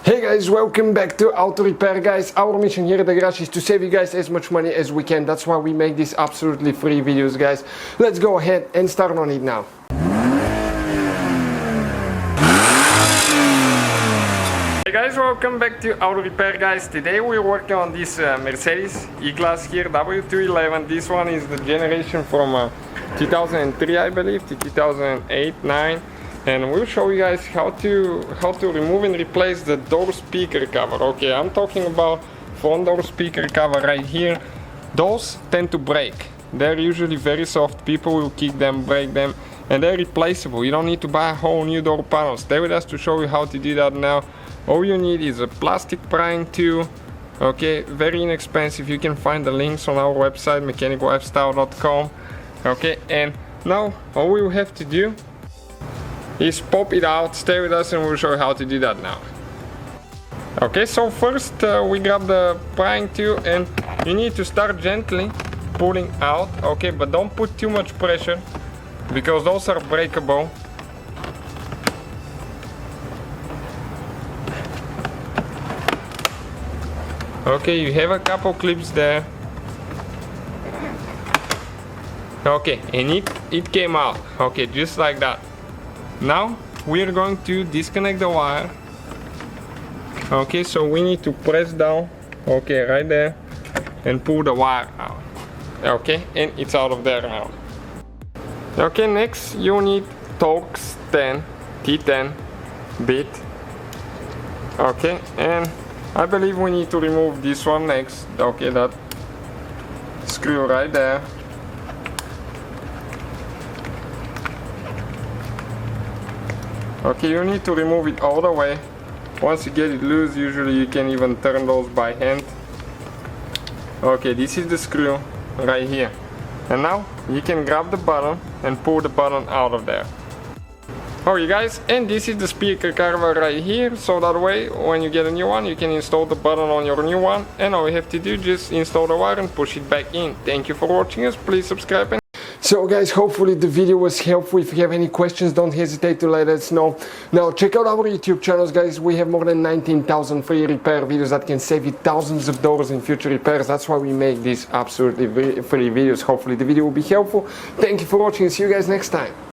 Hey guys, welcome back to Auto Repair, guys. Our mission here at the garage is to save you guys as much money as we can. That's why we make these absolutely free videos, guys. Let's go ahead and start on it now. Hey guys, welcome back to Auto Repair, guys. Today we're working on this Mercedes E-Class here, W211. This one is the generation from 2003, I believe, to 2008-9. And we'll show you guys how to remove and replace the door speaker cover. Okay, I'm talking about front door speaker cover right here. Those tend to break. They're usually very soft. People will kick them, break them, and they're replaceable. You don't need to buy a whole new door panel. Stay with us to show you how to do that now. All you need is a plastic prying tool. Okay, very inexpensive. You can find the links on our website, mechaniclifestyle.com. Okay, and now all we will have to do is pop it out. Stay with us and we'll show you how to do that now. Okay, so first we grab the prying tool and you need to start gently pulling out. Okay, but don't put too much pressure because those are breakable. Okay, you have a couple clips there. Okay, and it came out. Okay, just like that. Now we are going to disconnect the wire. Okay, so we need to press down, okay, right there, and pull the wire out. Okay, and it's out of there now. Okay, next you need Torx 10 T10 bit. Okay, and I believe we need to remove this one next. Okay, that screw right there. Okay, you need to remove it all the way. Once you get it loose, usually you can even turn those by hand. Okay, this is the screw right here. And now you can grab the button and pull the button out of there. Okay guys, and this is the speaker cover right here. So that way, when you get a new one, you can install the button on your new one. And all you have to do is just install the wire and push it back in. Thank you for watching us. Please subscribe. So guys, hopefully the video was helpful. If you have any questions, don't hesitate to let us know. Now check out our YouTube channels, guys. We have more than 19,000 free repair videos that can save you thousands of dollars in future repairs. That's why we make these absolutely free videos. Hopefully the video will be helpful. Thank you for watching and see you guys next time.